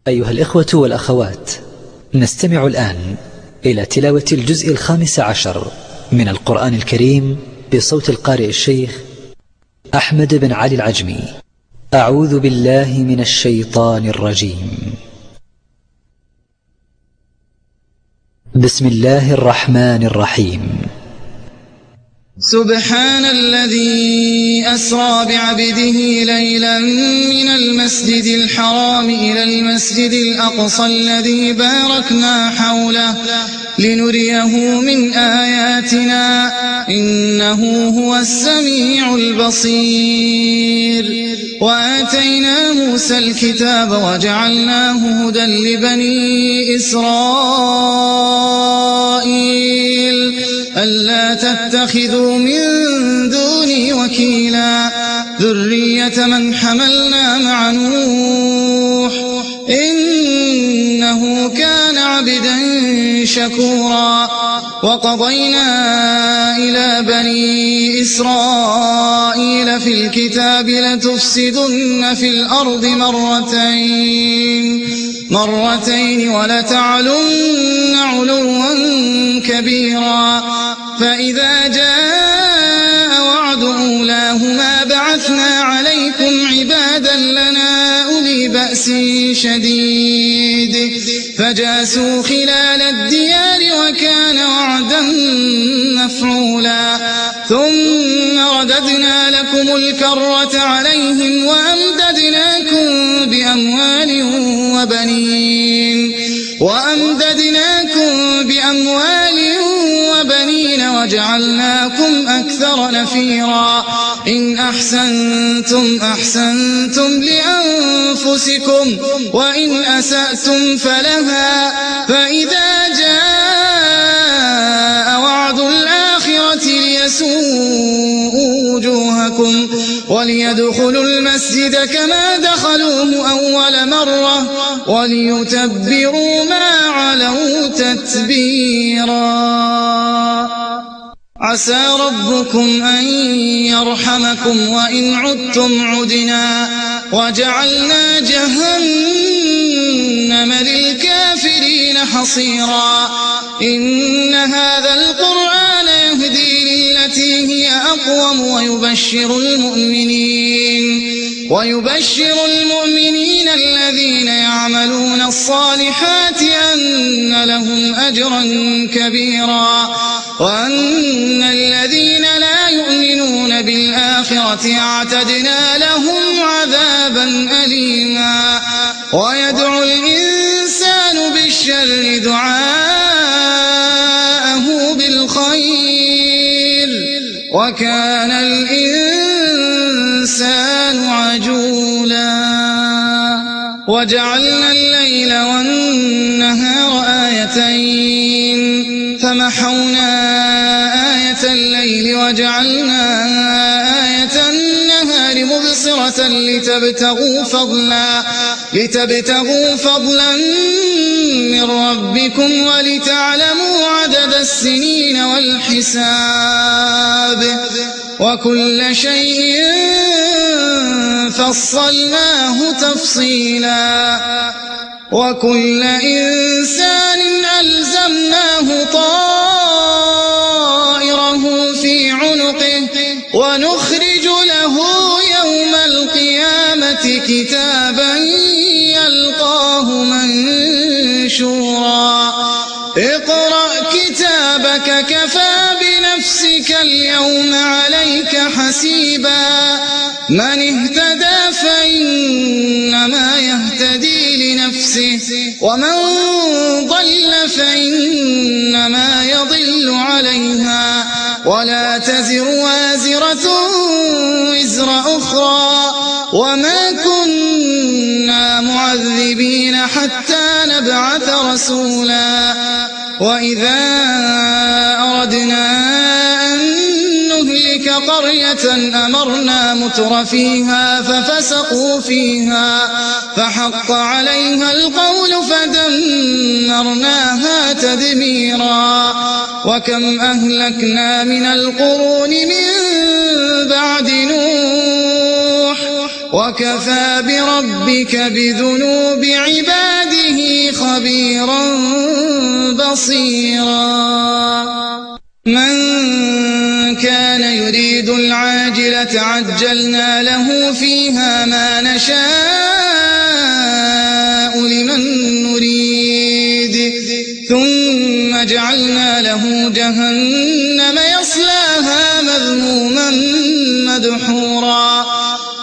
أيها الإخوة والأخوات، نستمع الآن إلى تلاوة الجزء 15 من القرآن الكريم بصوت القارئ الشيخ أحمد بن علي العجمي. أعوذ بالله من الشيطان الرجيم. بسم الله الرحمن الرحيم. سبحان الذي أسرى بعبده ليلا من المسجد الحرام إلى المسجد الأقصى الذي باركنا حوله لنريه من آياتنا إنه هو السميع البصير. وآتينا موسى الكتاب وجعلناه هدى لبني إسرائيل ألا تتخذوا من دوني وكيلا ذرية من حملنا مع نوح إنه كان عبدا شكورا. وقضينا إلى بني إسرائيل في الكتاب لتفسدن في الأرض مرتين ولتعلن علوا كبيرا. فإذا جاء وعد أولاهما بعثنا عليكم عبادا لنا أولي بأس شديد فجاسوا خلال الديار وكان وعدا مفعولا. ثم رددنا لكم الكرة عليهم وأمددناكم بأموال وبنين وجعلناكم أكثر نفيرا. إن أحسنتم أحسنتم لأنفسكم وإن أسأتم فلها. فإذا جاء وعد الآخرة ليسوءوا وجوهكم وليدخلوا المسجد كما دخلوه أول مرة وليتبروا ما علوا تتبيرا. عسى ربكم أن يرحمكم وإن عدتم عدنا وجعلنا جهنم للكافرين حصيرا. إن هذا القرآن يهدي للتي هي أقوم ويبشر المؤمنين الذين يعملون الصالحات أن لهم أجرا كبيرا وأن الذين لا يؤمنون بالآخرة اعتدنا لهم عذابا أليما. ويدعو الإنسان بالشر دعاءه بالخير وكان الإنسان عجولا. وجعلنا الليل والنهار آيتين فمحونا آية الليل وجعلنا آية النهار مبصرة لتبتغوا فضلا من ربكم ولتعلموا عدد السنين والحساب وكل شيء فصلناه تفصيلا. وكل إنسان ألزمناه طائره في عنقه ونخرج له يوم القيامة كتابا يلقاه منشورا. اقرأ كتابك كفى بنفسك اليوم عليك حسيبا. من اهتدى فإنما يهتدي لنفسه ومن ضل فإنما يضل عليها ولا تزر وازرة وزر أخرى وما كنا معذبين حتى نبعث رسولا. وإذا أردنا أن نهلك قرية أمرنا متر فيها ففسقوا فيها فحق عليها القول فدمرناها تدميرا. وكم أهلكنا من القرون من بعد نوح وكفى بربك بذنوب عباده خبيرا بصيرا من كان يريد العاجلة عجلنا له فيها ما نشاء لمن نريد ثم جعلنا له جهنم يصلاها مذموما مدحورا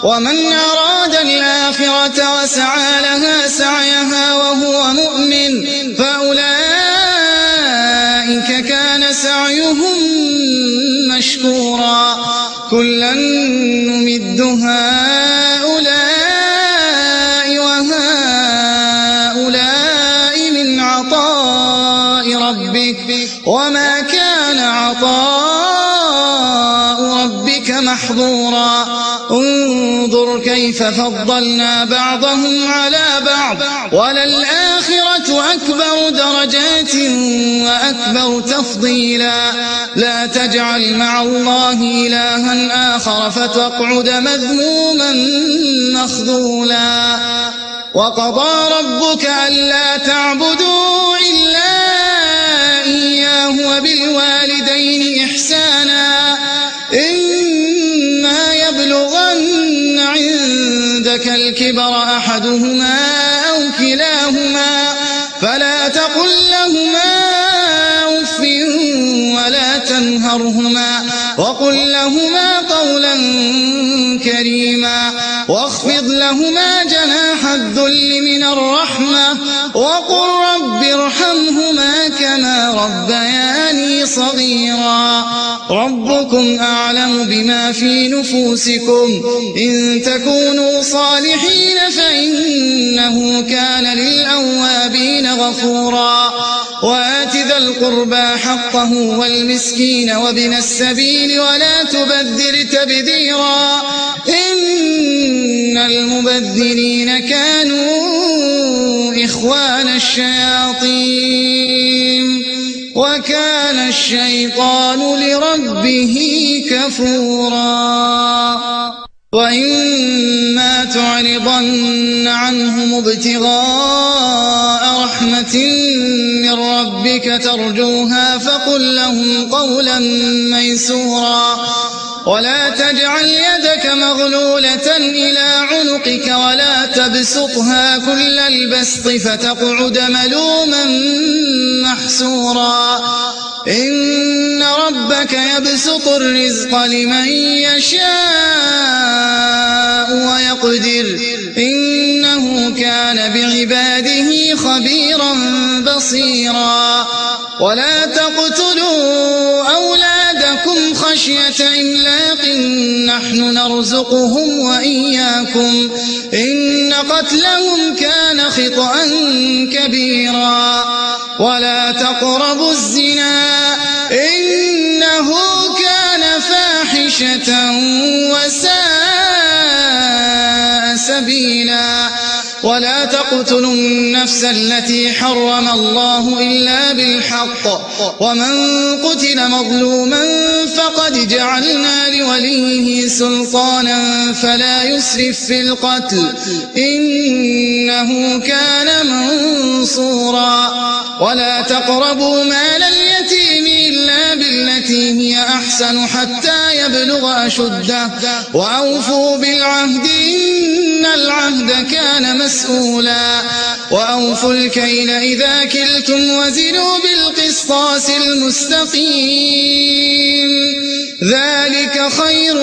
ومن أراد الآخرة وسعى لها سعيها وهو مؤمن فأولئك كان سعيهم مشكورا كلا نمد هؤلاء وهؤلاء من عطاء ربك وما كان عطاء ربك محظورا انظر كيف فضلنا بعضهم على بعض وللآخرة أكبر درجات وأكبر تفضيلا لا تجعل مع الله إلها آخر فتقعد مذموما مخذولا وقضى ربك ألا تعبدوا إلا إياه وبالوالدين إحسانا إما يبلغن عندك الكبر أحدهما أو كلاهما فلا تقل لهما أف ولا تنهرهما وقل لهما قولا كريما واخفض لهما جناح الذل من الرحمة وقل رب ارحمهما كما ربياني صغيرا ربكم أعلم بما في نفوسكم إن تكونوا صالحين فإنه كان للأوابين غفورا وآت ذا القربى حقه والمسكين وابن السبيل ولا تبذر تبذيرا إن المبذرين كانوا إخوان الشياطين وكان الشيطان لربه كفورا وإما تعرضن عنهم ابتغاء رحمة من ربك ترجوها فقل لهم قولا ميسورا ولا تجعل يدك مغلولة إلى عنقك ولا تبسطها كل البسط فتقعد ملوما محسورا إن ربك يبسط الرزق لمن يشاء ويقدر إنه كان بعباده خبيرا بصيرا ولا تقتلوا أولادكم خشية إملاق نحن نرزقهم وإياكم إن قتلهم كان خطأ كبيرا ولا تقربوا الزنا إنه كان فاحشة وساء سبيلا ولا تقتلوا النفس التي حرم الله إلا بالحق ومن قتل مظلوما فقد جعلنا لوليه سلطانا فلا يسرف في القتل إنه كان منصورا ولا تقربوا مال اليتيم إلا بالتي هي أحسن حتى يبلغ أشده وأوفوا بالعهد إن العهد كان مسؤولا وأوفوا الكيل إذا كلتم وزنوا بالقسطاس المستقيم ذلك خير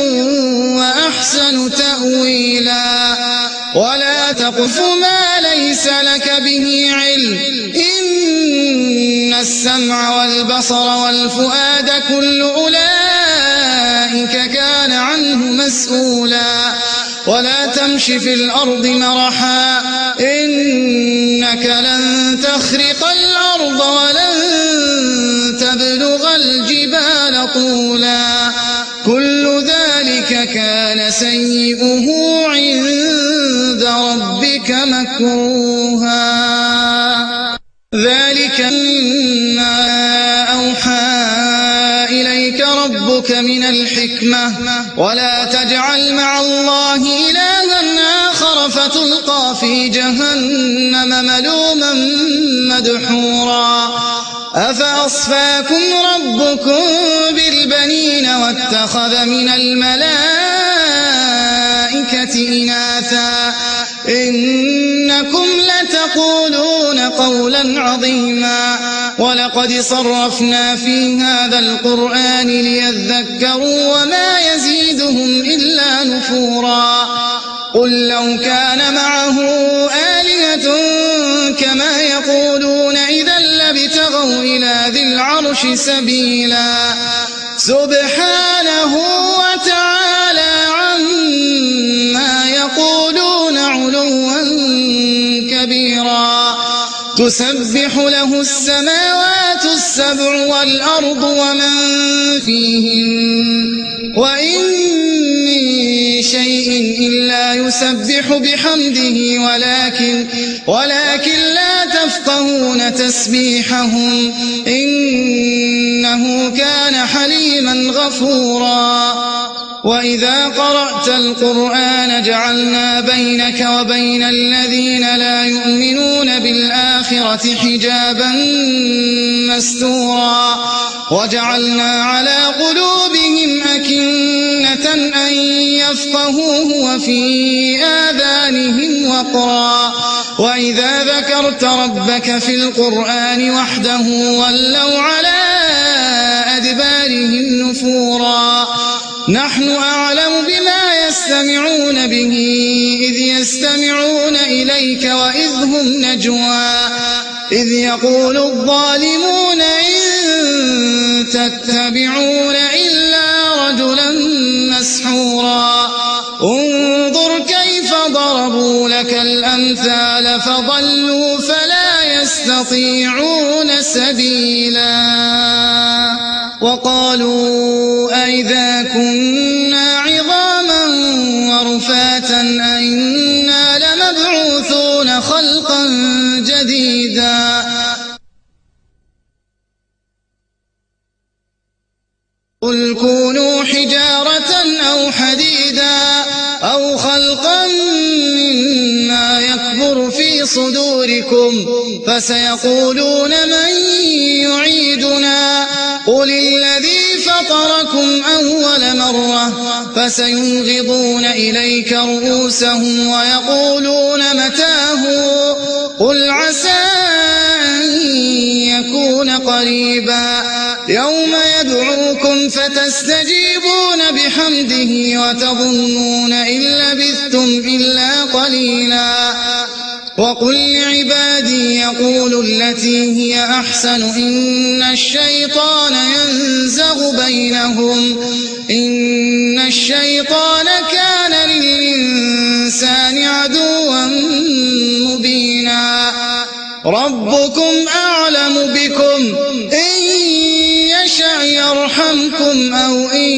وأحسن تأويلا ولا تقف ما ليس لك به علم إن السمع والبصر والفؤاد كل أولئك كان عنه مسؤولا ولا تمش في الأرض مرحا إنك لن تخرق الأرض ولن تبلغ الجبال طولا كل ذلك كان سيئه عند ربك مكروها ذلك ما أوحى إليك ربك من الحكمة ولا تجعل مع الله إلها آخر فتلقى ألقى في جهنم ملوما مدحورا أفأصفاكم ربكم بالبنين واتخذ من الملائكة إناثا إنكم لتقولون قولا عظيما ولقد صرفنا في هذا القرآن ليذكروا وما يزيدهم إلا نفورا قل لو كان معه آلهة كما يقولون إذا لابتغوا إلى ذي العرش سبيلا سبحانه وتعالى عما يقولون علوا كبيرا تسبح له السماوات السبع والأرض ومن فيهن وإن من شيء إلا يسبح بحمده ولكن لا تفقهون تسبيحهم إنه كان حليما غفورا وإذا قرأت القرآن جعلنا بينك وبين الذين لا يؤمنون بالآخرة حجابا مستورا وجعلنا على قلوبهم أكنة أن يفقهوه وفي آذانهم وقرا وإذا ذكرت ربك في القرآن وحده ولوا على أدبارهم نفورا نحن أعلم بما يستمعون به إذ يستمعون إليك وإذ هم نجوى إذ يقول الظالمون إن تتبعون إلا رجلا مسحورا انظر كيف ضربوا لك الأمثال فضلوا فلا يستطيعون سبيلا وقالوا أئذا كنا عظاما ورفاتا أئنا لمبعوثون خلقا جديدا قل كونوا حجارة أو حديدا أو خلقا مما يكبر في صدوركم فسيقولون من يعيدنا قل الذي فطركم أول مرة فسينغضون إليك رؤوسهم ويقولون متاه قل عسى أن يكون قريبا يوم يدعوكم فتستجيبون بحمده وتظنون إن لبثتم إلا قليلا وقل لعبادي يقولوا التي هي أحسن إن الشيطان ينزغ بينهم إن الشيطان كان للإنسان عدوا مبينا ربكم أعلم بكم إن يشأ يرحمكم أو إن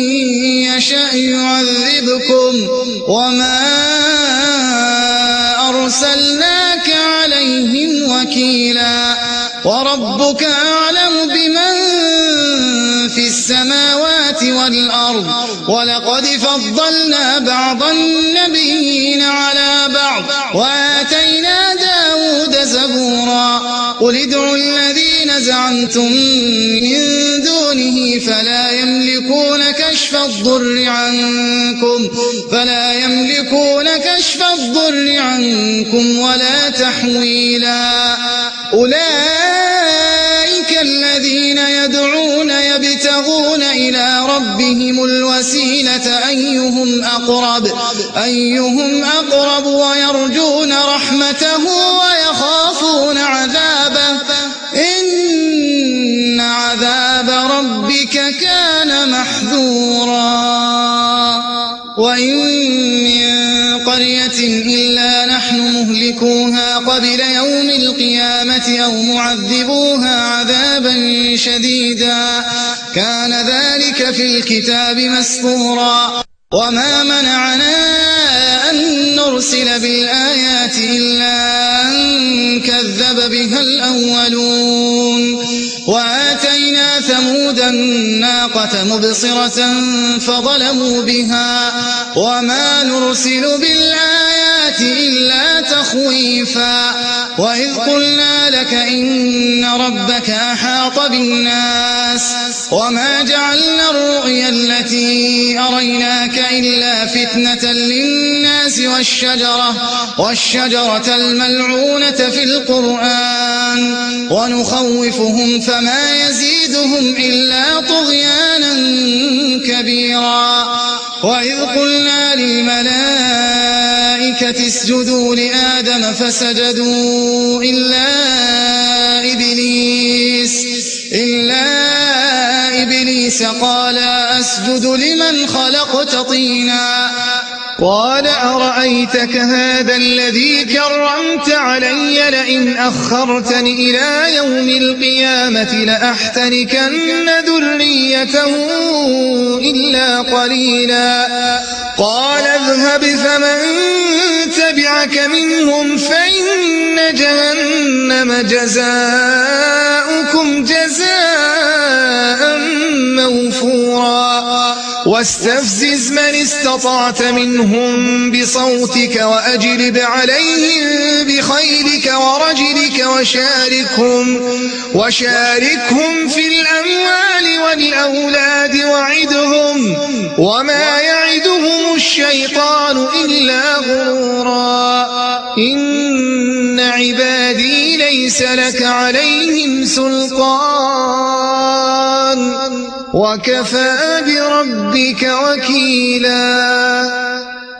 يشأ يعذبكم وما أرسلناك عليهم وكيلا وربك أعلم بمن في السماوات والأرض ولقد فضلنا بعض النبيين على بعض وآتينا داود زبورا قل ادعوا الذين زعمتم من دونه فلا يملكون كشف الضر عنكم ولا تحويلا أولئك الذين يدعون يبتغون إلى ربهم الوسيلة أيهم أقرب ويرجون رحمته ويخافون عذابه إن عذاب ربك كان محذورا وإن من قرية إلا نحن مهلكوها قبل يوم القيامة أو معذبوها عذابا شديدا كان ذلك في الكتاب مسطورا وما منعنا أن نرسل بالآيات إلا أن كذب بها الأولون وآتينا ثمود الناقة مبصرة فظلموا بها وما نرسل بالآيات الآيات إلا تخويفا وإذ قلنا لك إن ربك أحاط بالناس وما جعلنا الرؤيا التي أريناك إلا فتنة للناس والشجرة الملعونة في القرآن ونخوفهم فما يزيدهم إلا طغيانا كبيرا وإذ قلنا للملائكة اسجدوا لآدم فسجدوا إلا إبليس قال أسجد لمن خلقت طينا قال أرأيتك هذا الذي كرمت علي لئن أخرتني إلى يوم القيامة لأحتركن ذريته إلا قليلا قال اذهب فمن تبعك منهم فإن جهنم جزاؤكم جزاء موفورا واستفزز من استطعت منهم بصوتك وأجلب عليهم بخيلك ورجلك وشاركهم في الأموال والأولاد وعدهم وما يعدهم الشيطان إلا غرورا إن عبادي ليس لك عليهم سلطان وكفى بربك وكيلا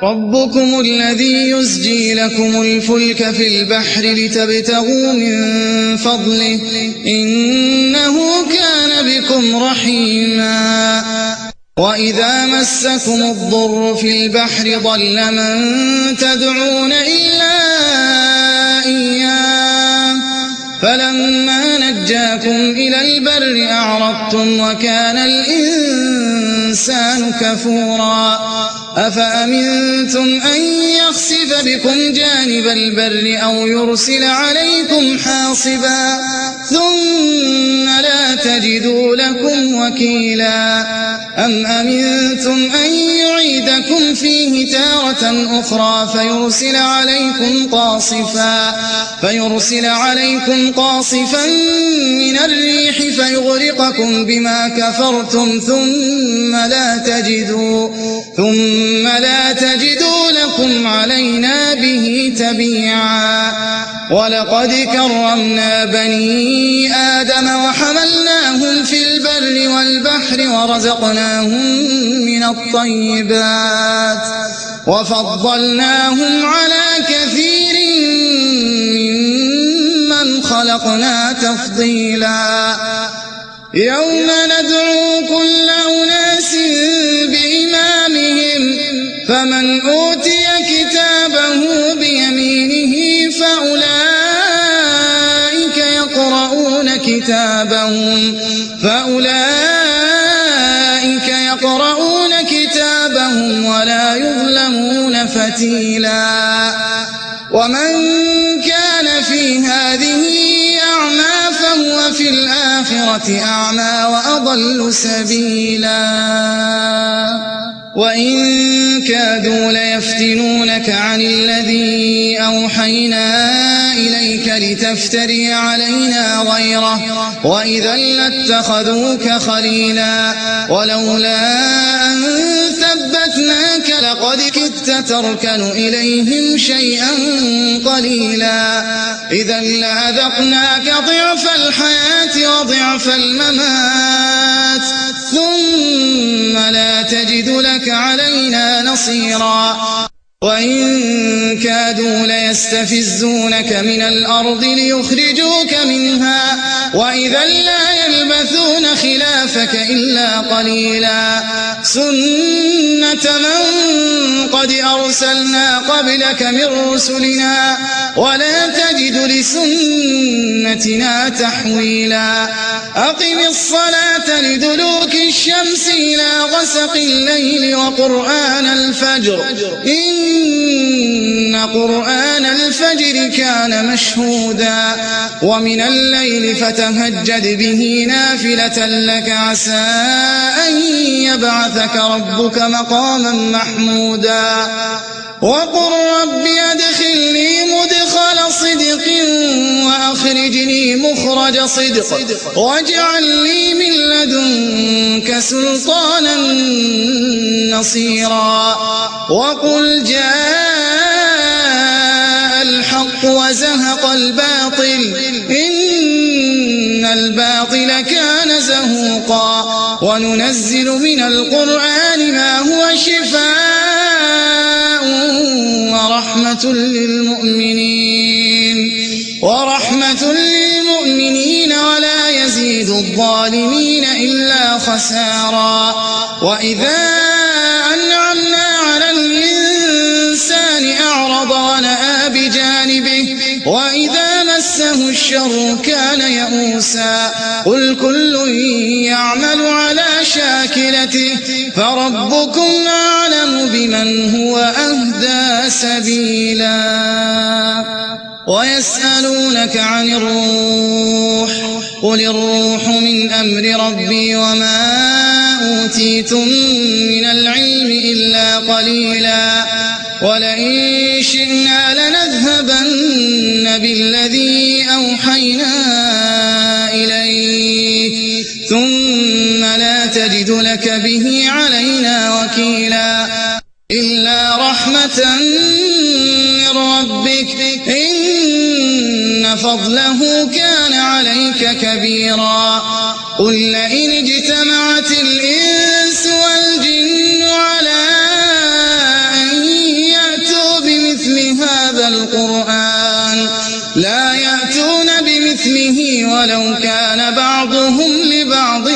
ربكم الذي يزجي لكم الفلك في البحر لتبتغوا من فضله إنه كان بكم رحيما وإذا مسكم الضر في البحر ضل من تدعون إلا إياه فلما نجاكم إلى البر أعرضتم وكان الإنسان كفورا أفأمنتم أن يخسف بكم جانب البر أو يرسل عليكم حاصبا ثم لا تجدوا لكم وكيلا أم أمنتم أن يعيدكم فيه تارة أخرى فيرسل عليكم قاصفا من الريح فيغرقكم بما كفرتم ثم لا تجدوا لكم علينا به تبيعا ولقد كرمنا بني آدم وحملناهم في البر والبحر ورزقناهم من الطيبات وفضلناهم على كثير ممن خلقنا تفضيلا يوم ندعو كل أناس بإمامهم فمن أوتي كتابه بيمينه فأولئك يقرؤون كتابهم ولا يظلمون فتيلا ومن كان في هذه أعمى فهو في الآخرة أعمى وأضل سبيلا وإن كادوا ليفتنونك عن الذي أوحينا إليك لتفتري علينا غيره وإذا لاتخذوك خليلا ولولا أن ثبتناك لقد كدت تركن إليهم شيئا قليلا إذا لأذقناك ضعف الحياة وضعف الممات ثم لا تجد لك علينا نصيرا وإن كادوا ليستفزونك من الأرض ليخرجوك منها وإذا لا يلبثون خلافك إلا قليلا سنة من قد أرسلنا قبلك من رسلنا ولا تجد لسنتنا تحويلا أقم الصلاة لدلوك الشمس إلى غسق الليل وقرآن الفجر إن قرآن الفجر كان مشهودا ومن الليل فتهجد به نافلة لك عسى أن يبعثك ربك مقاما محمودا وقل رب أدخلني مدخل صدق وأخرجني مخرج صدق واجعل لي من لدنك سلطانا نصيرا وقل جاء الحق وزهق الباطل إن الباطل كان زهوقا وننزل من القرآن ما هو شفاء ورحمة للمؤمنين ولا يزيد الظالمين إلا خسارا وإذا أنعمنا على الإنسان أعرض ونأى بجانبه وإذا مسه الشر كان يئوسا قل كل يعمل على شاكلته فربكم أعلم بمن هو أهدى سبيلا ويسألونك عن الروح قل الروح من أمر ربي وما أوتيتم من العلم إلا قليلا ولئن شئنا لنذهبن بالذي أوحينا إليك ثم لا تجد لك به علينا وكيلا إلا رحمة من ربك إن فضله كان عليك كبيرا قل لئن اجتمعت الإنس والجن على أن يأتوا بمثل هذا القرآن لا يأتون بمثله ولو كان بعضهم لبعض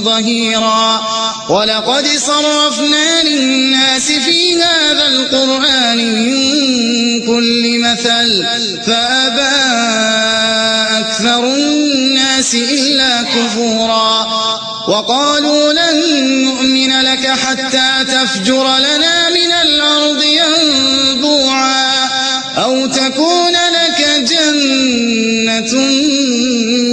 ظهيرا ولقد صرفنا للناس في هذا القرآن من كل مثل فأبى أكثر الناس إلا كفورا وقالوا لن نؤمن لك حتى تفجر لنا من الأرض ينبوعا أو تكون لك جنة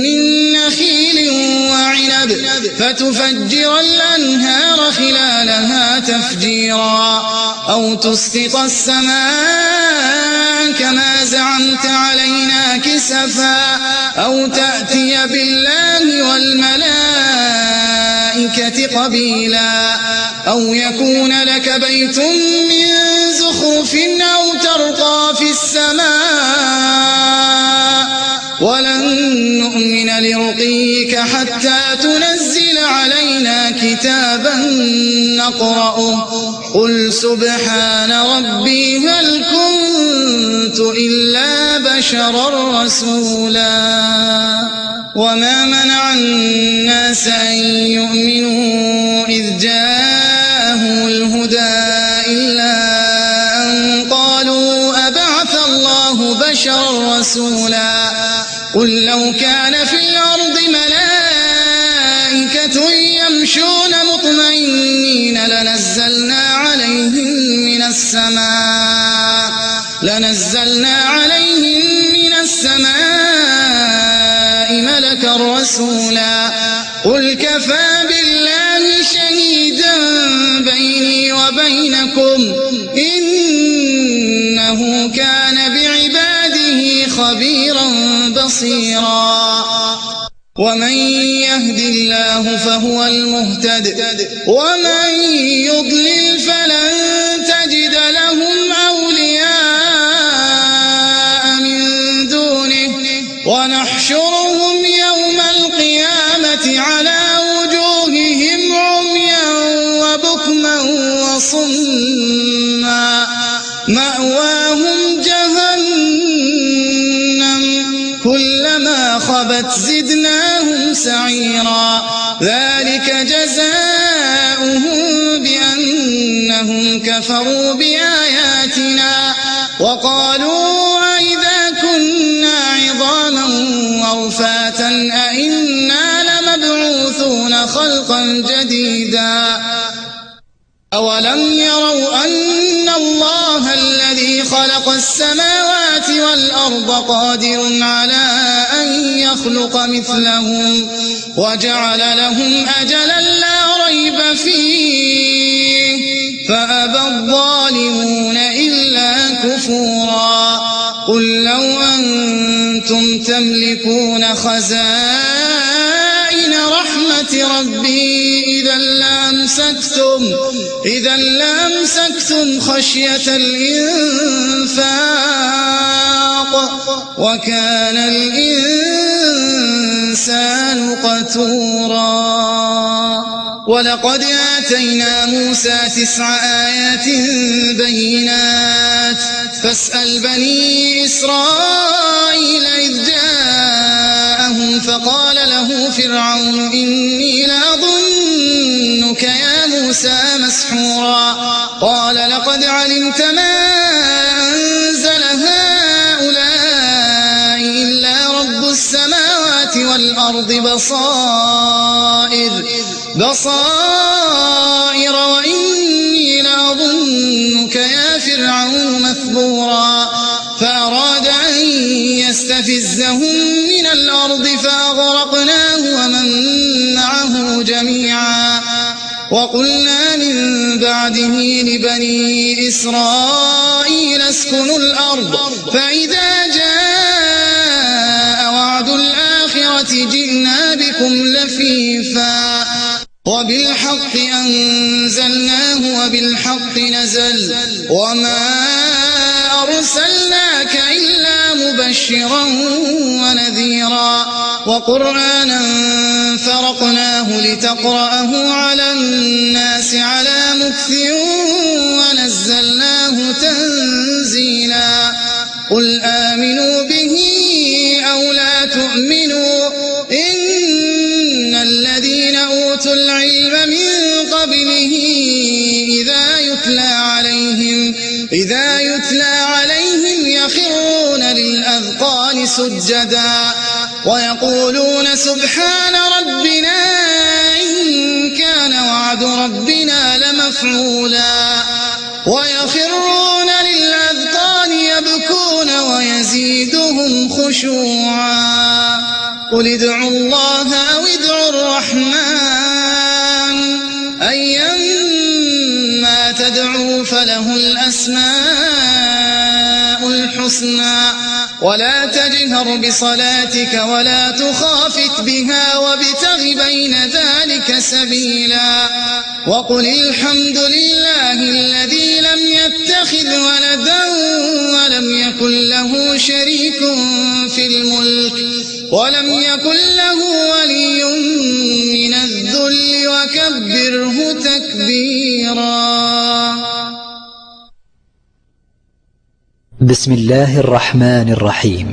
من نخيل وعنب فتفجر الأنهار خلالها تفجيرا أو تسقط السماء كما زعمت علينا كسفا أو تأتي بالله والملائكة قبيلا أو يكون لك بيت من زخرف أو ترقى في السماء ولن نؤمن لرقيك حتى تنزل علينا كتابا نقرأه قل سبحان ربي هل كنت إلا بشرا رسولا وما منع الناس أن يؤمنوا إذ جاءهم الهدى إلا أن قالوا أبعث الله بشرا رسولا قل لو كان في الأرض ملائكة يمشون مطمئنين لنزلنا عليهم من السماء ملكا رسولا قل كفى بالله شهيدا بيني وبينكم إنه كان بعباده خبيرا بصيرا ومن يهد الله فهو المهتد ومن يضلل فلن تجد لهم أولياء من دونه ونحشرهم يوم القيامة على وجوههم عميا وبكما وصما مأواهم جهنم كلما خبت زدناهم سعيرا ذلك جزاؤهم بأنهم كفروا بآياتنا وقالوا أئذا كنا عظاما ورفاتا أئنا لمبعوثون خلقا جديدا أولم يروا أن الله الذي خلق السماوات والأرض قادر على أن يخلق مثلهم وجعل لهم أجلا لا ريب فيه فأبى الظالمون إلا كفورا قل لو أنتم تملكون خزائن رحمة ربي إذا لأمسكتم خشية الإنفاق وكان الإنسان قتورا ولقد آتينا موسى 9 آيات بينات فاسأل بني إسرائيل إذ جاءهم فقال له فرعون إني لأظنك يا موسى مسحورا قال لقد علمت ما أنزل هؤلاء إلا رب السماوات والأرض بصائر وإني لأظنك يا فرعون مثبورا فأراد أن يستفزهم من الأرض فأغرقناه ومن معه جميعا وقلنا من بعده لبني إسرائيل اسكنوا الأرض فإذا جاء وعد الآخرة جئنا بكم لفيفا وبالحق أنزلناه وبالحق نزل وما أرسلناك إلا مبشرا ونذيرا وقرآنا فرقناه لتقرأه على الناس على مكث ونزلناه تنزيلا قل آمنوا به أو لا تؤمنوا إن الذين أوتوا العلم من قبله إذا يتلى عليهم يخرون للأذقان سجدا ويقولون سبحان ربنا إن كان وعد ربنا لمفعولا ويخرون للأذقان يبكون ويزيدهم خشوعا قل ادعوا الله أو ادعوا الرحمن أيما تدعوا فله الأسماء الحسنى ولا تجهر بصلاتك ولا تخافت بها وابتغ بين ذلك سبيلا وقل الحمد لله الذي لم يتخذ ولدا ولم يكن له شريك في الملك ولم يكن له ولي من الذل وكبره تكبيرا. بسم الله الرحمن الرحيم.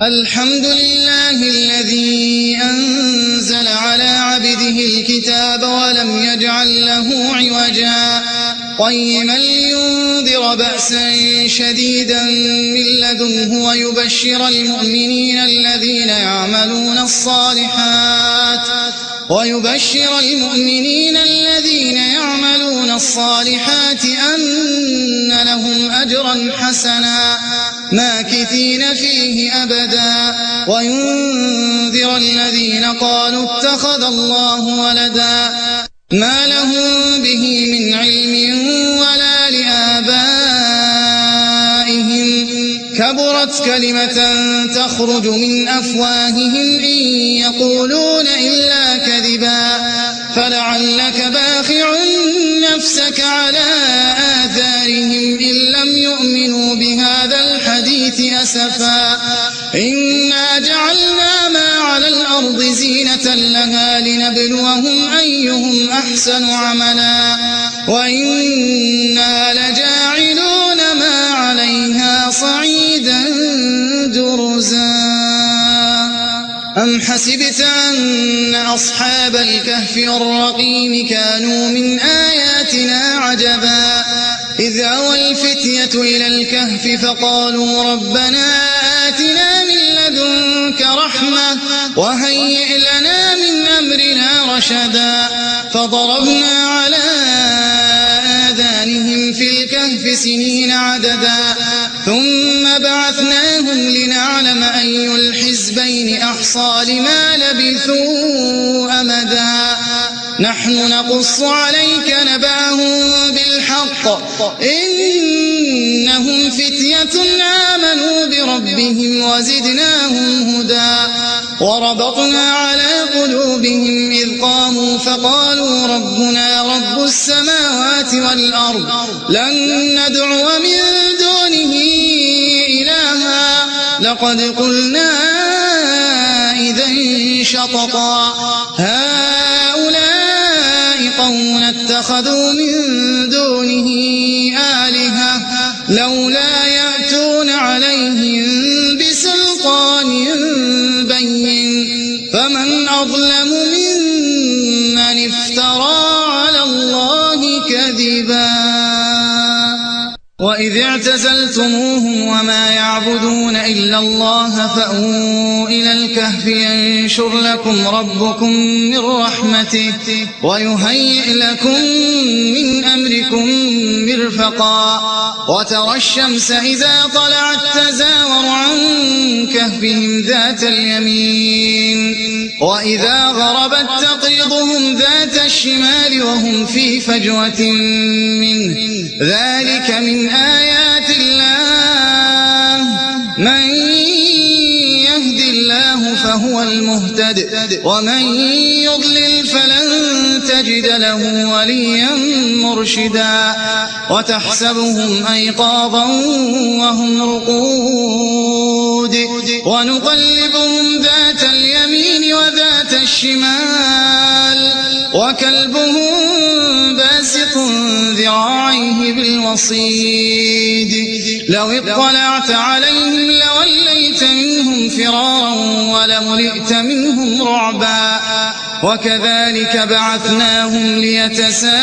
الحمد لله الذي أنزل على عبده الكتاب ولم يجعل له عوجا قيما لينذر بأسا شديدا من لدنه ويبشر المؤمنين الذين يعملون الصالحات أن لهم أجرا حسنا ماكثين فيه أبدا وينذر الذين قالوا اتخذ الله ولدا ما لهم به من علم ولا لآبائهم كبرت كلمة تخرج من أفواههم إن يقولون إلا كذبا فلعلك باخع نفسك على آثارهم إن لم يؤمنوا بهذا الحديث أسفا إنا جعلنا ما على الأرض زينة لها لنبلوهم أيهم أحسن عملا وإنا لجاعلون ما عليها صعيدا جرزا. أم حسبت أن أصحاب الكهف والرقيم كانوا من آياتنا عجبا إذ أوى الفتية إلى الكهف فقالوا ربنا آتنا من لدنك رحمة وهيئ لنا من أمرنا رشدا فضربنا على آذانهم في الكهف سنين عددا ثم بعثناهم لنعلم أي الحزبين أحصى لما لبثوا أمدا نحن نقص عليك نبأهم بالحق إنهم فتية آمنوا بربهم وزدناهم هدى وربطنا على قلوبهم إذ قاموا فقالوا ربنا رب السماوات والأرض لن ندعو من دونه إلها لقد قلنا إذا شططا هؤلاء قوم اتخذوا من دونه آلهة لولا يأتون عليهم بسلطان بين فمن أظلم ممن افترى على الله كذبا وإذ اعتزلتموهم وما يعبدون إلا الله فأووا إلى الكهف ينشر لكم ربكم من رحمته ويهيئ لكم من أمركم مرفقا وترى الشمس إذا طلعت تزاور عن كهفهم ذات اليمين وإذا غربت تقرضهم ذات الشمال وهم في فجوة منه ذلك من آيات الله من يهد الله فهو المهتد ومن يضلل فلن تجد له وليا مرشدا وتحسبهم أيقاظا وهم رقود ونقلبهم ذات اليمين وذات الشمال وكلبهم باسط ذراعيه بالوصيد لو اطلعت عليهم لوليت منهم فرارا ولملئت منهم رعبا وكذلك بعثناهم ليتساءلوا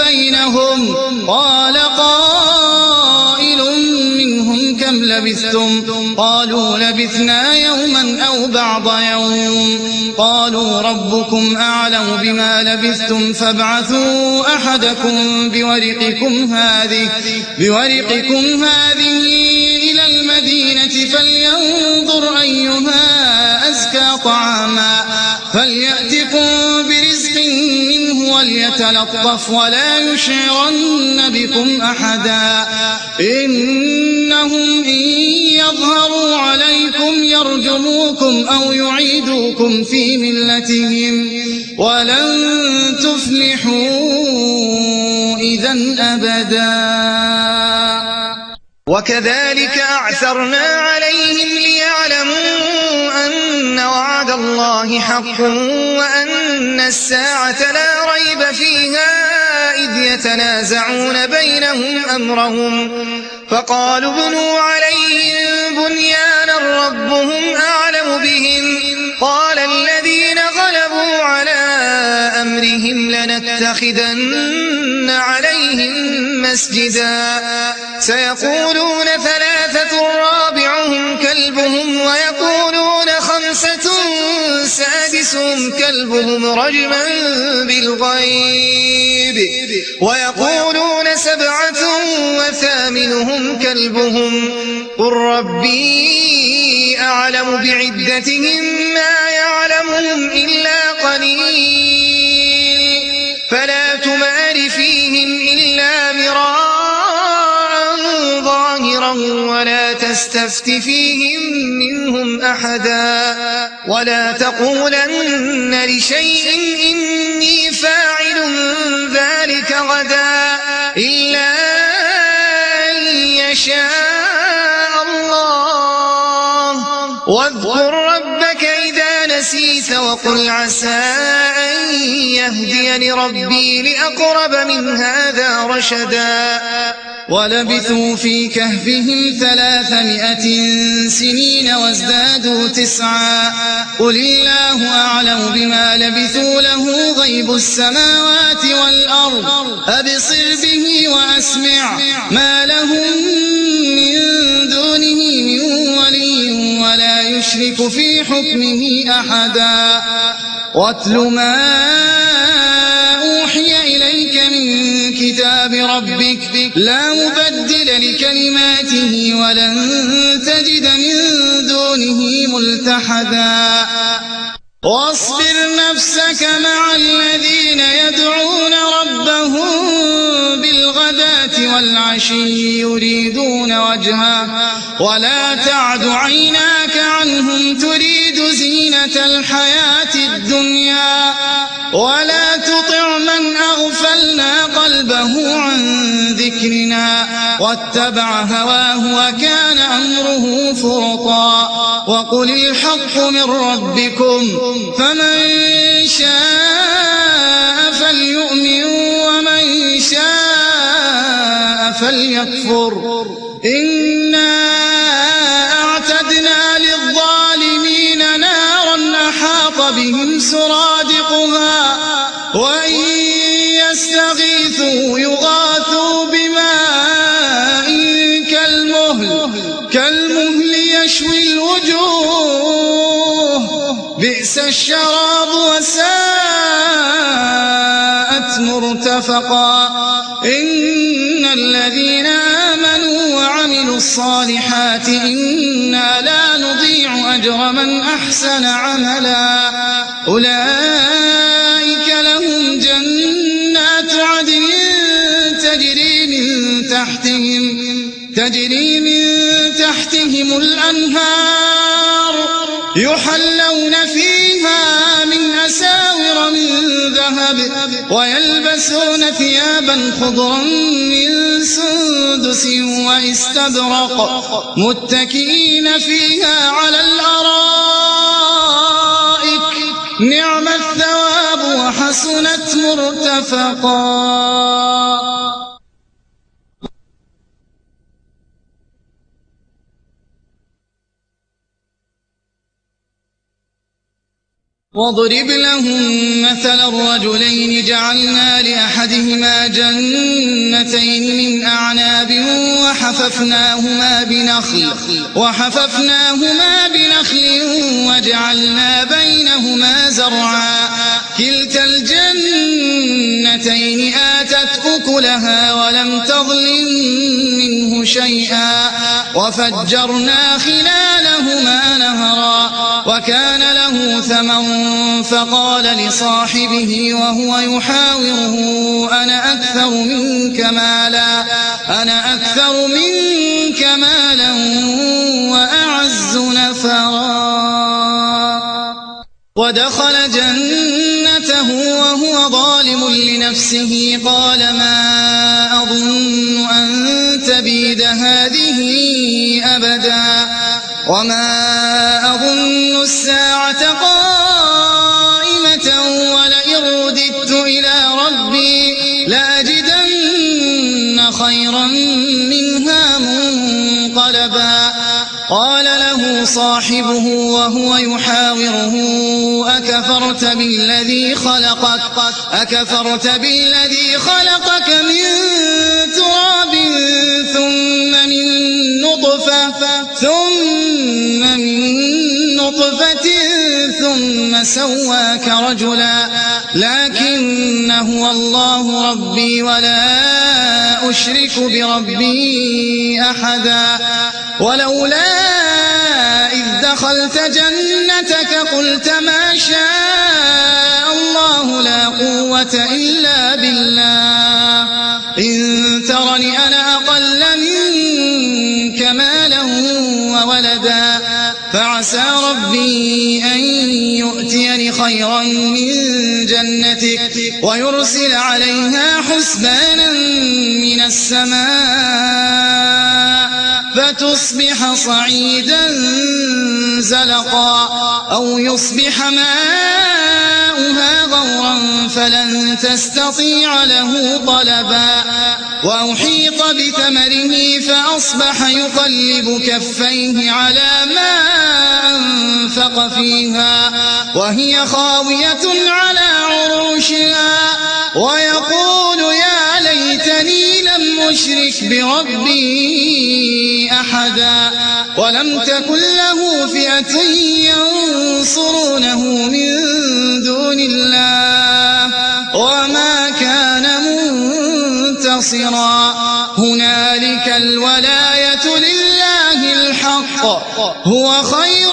بينهم قال قائل منهم كم لبثتم قالوا لبثنا يوما أو بعض يوم قالوا ربكم أعلم بما لبثتم فابعثوا أحدكم بورقكم هذه إلى المدينة فلينظر أيها أزكى طعاما فليأتكم برزق منه وليتلطف ولا يشعرن بكم أحدا إنهم إن يظهروا عليكم يرجموكم أو يعيدوكم في ملتهم ولن تفلحوا إذن أبدا وكذلك أعثرنا عليهم ليعلموا أن وعد الله حق وأن الساعة لا ريب فيها إذ يتنازعون بينهم أمرهم فقالوا ابنوا عليهم بنيانا ربهم أعلم بهم قال الذين غلبوا على أمرهم لنتخذن عليهم مسجدا سيقولون ثلاثة رابعهم كلبهم ويقولون خمسة سادسهم كلبهم رجما بالغيب ويقولون سبعة وثامنهم كلبهم قل ربي أعلم بعدتهم ما يعلمهم إلا قليل فلا تمار فيهم إلا مراء ظاهرا ولا تستفت فيهم منهم أحدا ولا تقولن لشيء إني فاعل ذلك غدا إلا أن يشاء الله واذكر ربك إذا نسيت وقل عسى أن يهديني ربي لأقرب من هذا رشدا ولبثوا في كهفهم 300 سنين وازدادوا 9 قل الله أعلم بما لبثوا له غيب السماوات والأرض أبصر به وأسمع ما لهم من دونه من ولي ولا يشرك في حكمه أحدا واتل ما أوحي إليك من كتاب ربك لا مبدل لكلماته ولن تجد من دونه ملتحدا واصبر نفسك مع الذين يدعون ربهم بالغداة والعشي يريدون وجهه ولا تعد عيناك عنهم تريد زينة الحياة الدنيا ولا تطع من أغفلنا قلبه عن ذكرنا واتبع هواه وكان أمره فرطا وقل الحق من ربكم فمن شاء فليؤمن ومن شاء فليكفر إنا أعتدنا للظالمين نارا أحاط بهم سرادقها وإن يستغيثوا يغاثوا بماء كالمهل يشوي الوجوه بئس الشراب وساءت مرتفقا إن الذين آمنوا وعملوا الصالحات إنا لا نضيع أجر من أحسن عملا أولئك لهم جنات عدن تجري من تحتهم الأنهار يحلون فيها من أساور من ذهب ويلبسون ثيابا خضرا من سندس واستبرق متكئين فيها على الأرائك نعم الثواب وحسنت مرتفقا واضرب لهم مثل الرجلين جعلنا لأحدهما جنتين من أعناب وحففناهما بنخل وجعلنا بينهما زرعا كلتا الجنتين آتت أكلها ولم تظلم منه شيئا وفجرنا خلالهما نهرا وكان له ثمر فقال لصاحبه وهو يحاوره أنا أكثر منك مالا وأعز نفرا ودخل جنته وهو ظالم لنفسه قال ما أظن أن تبيد هذه أبدا وما أظن الساعة قائمة ولئن رددت إلى ربي لأجدن خيرا منها منقلبا قال له صاحبه وهو يحاوره أكفرت بالذي خلقك من تراب ثم من نطفة ثم سواك رجلا لكن هو الله ربي ولا أشرك بربي أحدا ولولا إذ دخلت جنتك قلت ما شاء الله لا قوة إلا بالله إن ترني أنا أقل منك مالا وولدا فعسى ربي أن يؤتيني خيرا من جنتك ويرسل عليها حسبانا من السماء فتصبح صعيدا زلقا أو يصبح ماؤها غورا فلن تستطيع له طلبا وأحيط بثمره فأصبح يقلب كفيه على ما أنفق فيها وهي خاوية على عروشها ويقول يا ليتني لم أشرك بربي أحدا ولم تكن له فئة ينصرونه من دون الله وما كان منتصرا هنالك الولاية لله الحق هو خير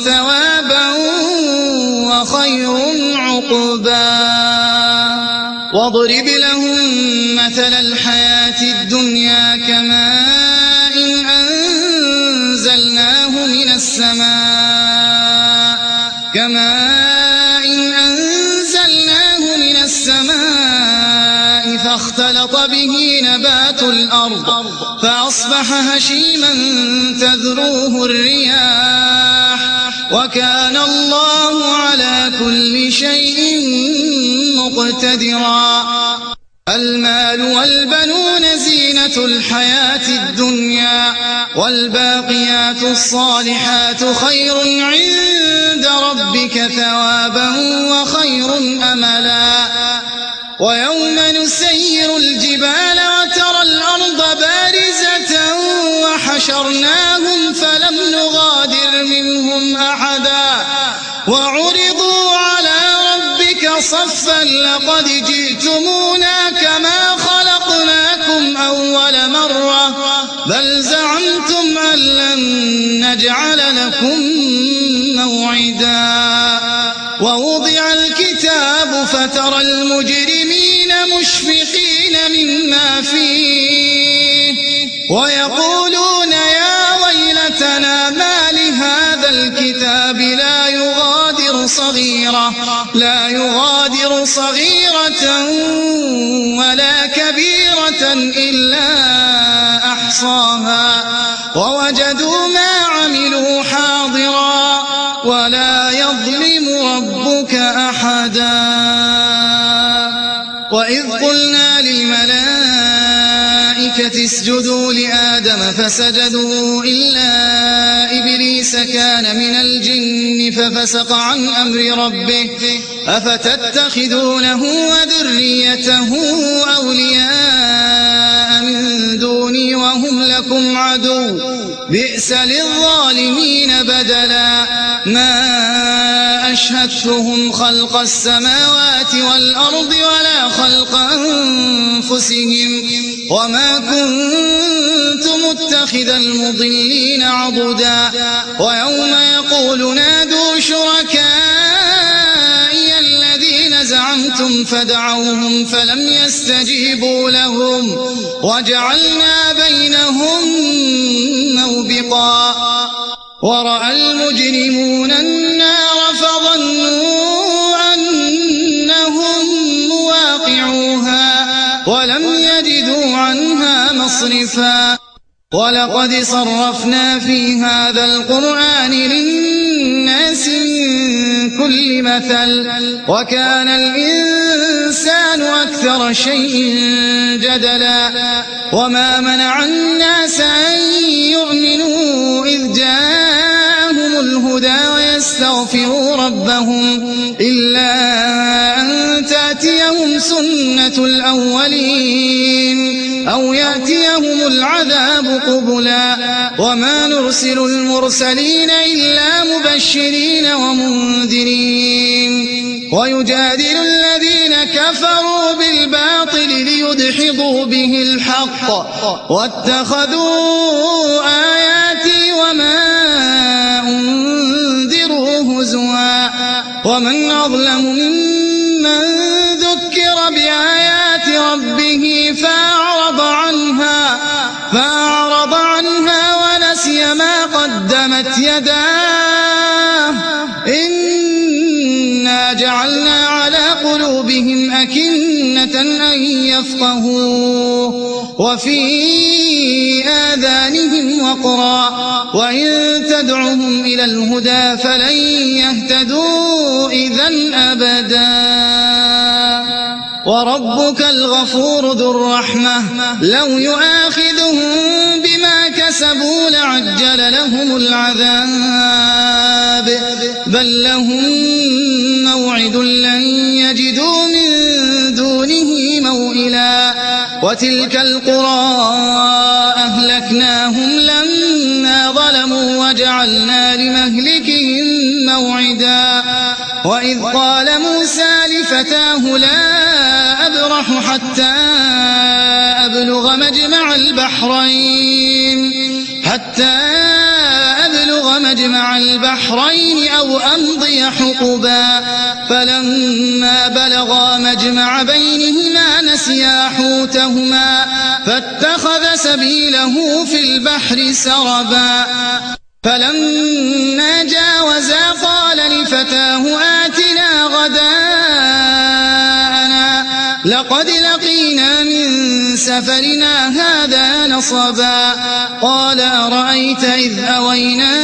ثوابا وخير عقبا واضرب لهم مثل الحياة من السماء كماء أنزلناه من السماء فاختلط به نبات الأرض فأصبح هشيما تذروه الرياح وكان الله على كل شيء مقتدرا. المال والبنون زينة الحياة الدنيا والباقيات الصالحات خير عند ربك ثوابا وخير أملا. ويوم نسير الجبال وترى الأرض بارزة وحشرناهم فلم نغادر منهم أحدا وعرضوا على ربك صفا لقد جئتمونا كما خلقناكم أول مرة بل زعمتم أن لن نجعل لكم موعدا. ووضع الكتاب فترى المجرمين مشفقين مما فيه ويقولون يا ويلتنا ما لهذا الكتاب لا يغادر صغيرة ولا كبيرة إلا أحصاها ووجدوا ما عملوا حاضرا ولا يظلم ربك أحدا. وإذ قلنا للملائكة اسجدوا لآدم فسجدوا إلا إبليس كان من الجن ففسق عن أمر ربه أفتتخذونه وذريته أولياء من دوني وهم لكم عدو بئس للظالمين بدلا. ما أشهدتهم خلق السماوات والأرض ولا خلق أنفسهم وما كنت متخذ المضلين عضدا. ويوم يقول نادوا شركائي الذين زعمتم فدعوهم فلم يستجيبوا لهم وجعلنا بينهم موبقا. ورأى المجرمون النار فظنوا أنهم مواقعوها ولم يجدوا عنها مصرفا. ولقد صرفنا في هذا القرآن للناس من كل مثل وكان الإنسان أكثر شيء جدلا. وما منع الناس أن يؤمنوا إذ جاءهم الهدى ويستغفروا ربهم إلا أن تأتيهم سنة الأولين أو يأتيهم العذاب قبلا. وما نرسل المرسلين إلا مبشرين ومنذرين ويجادل الذين كفروا بالباطل ليدحضوا به الحق واتخذوا آياتي وما أنذروا هزوا. ومن أظلم ممن ذكر بآيات ربه فأعرض عنها ونسي ما قدمت يداه إنا جعلنا على قلوبهم أكنة أن يفقهوه وفي آذانهم وقرا وإن تدعهم إلى الهدى فلن يهتدوا إذن أبدا. وربك الغفور ذو الرحمة لو يؤاخذهم بما كسبوا لعجل لهم العذاب بل لهم موعد لن يجدوا من دونه موئلا. وتلك القرى أهلكناهم لما ظلموا وجعلنا لمهلكهم موعدا. وإذ قال موسى لفتاه لا أبرح حتى أبلغ مجمع البحرين أو أمضي حقبا. فلما بلغا مجمع بينهما نسيا حوتهما فاتخذ سبيله في البحر سربا. فلما سفرنا هذا نصبا قال أرأيت إذ أوينا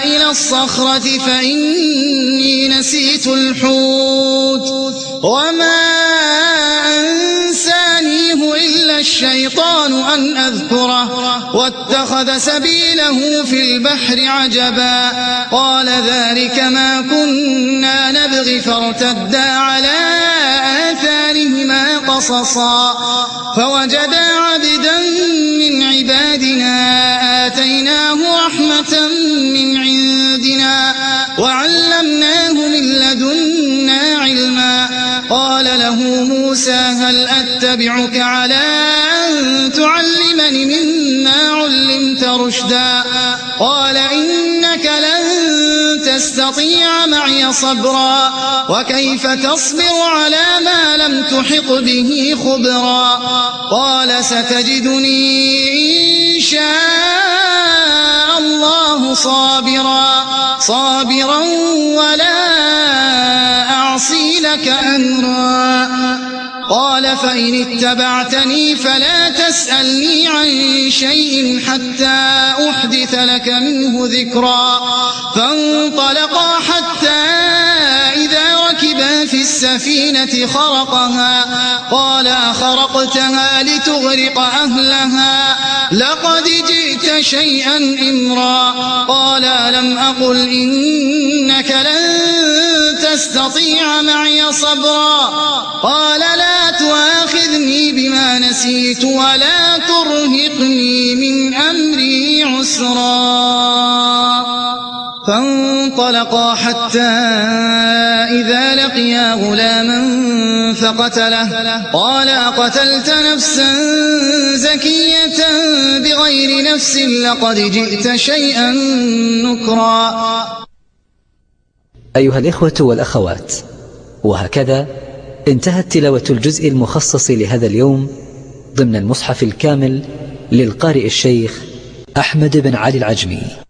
إلى الصخرة فإني نسيت الحوت وما أنسانيه إلا الشيطان أن أذكره واتخذ سبيله في البحر عجبا قال ذلك ما كنا نبغي فارتدا على آثارهما قصصا فوجدا عبدا من عبادنا آتيناه رحمة من عندنا وعلمناه من لدنا علما قال له موسى هل أتبعك على أن تعلمني مما علمت رشدا قال إنك لن تستطيع معي صبرا وكيف تصبر على ما لم تحط به خبرا قال ستجدني إن شاء الله صابرا ولا أعصي لك أمرا قال فإن اتبعتني فلا تسألني عن شيء حتى أحدث لك منه ذكرا فانطلقا حتى إذا ركبا في السفينة خرقها قال أخرقتها لتغرق أهلها لقد جئت شيئا إمرا قال ألم أقل إنك لن تستطيع معي صبرا قال لا تؤاخذني بما نسيت ولا ترهقني من أمري عسرا فانطلقا حتى إذا لقيا غلاما فقتله قال أقتلت نفسا زكية بغير نفس لقد جئت شيئا نكرا. أيها الإخوة والأخوات، وهكذا انتهت تلاوة الجزء المخصص لهذا اليوم ضمن المصحف الكامل للقارئ الشيخ أحمد بن علي العجمي.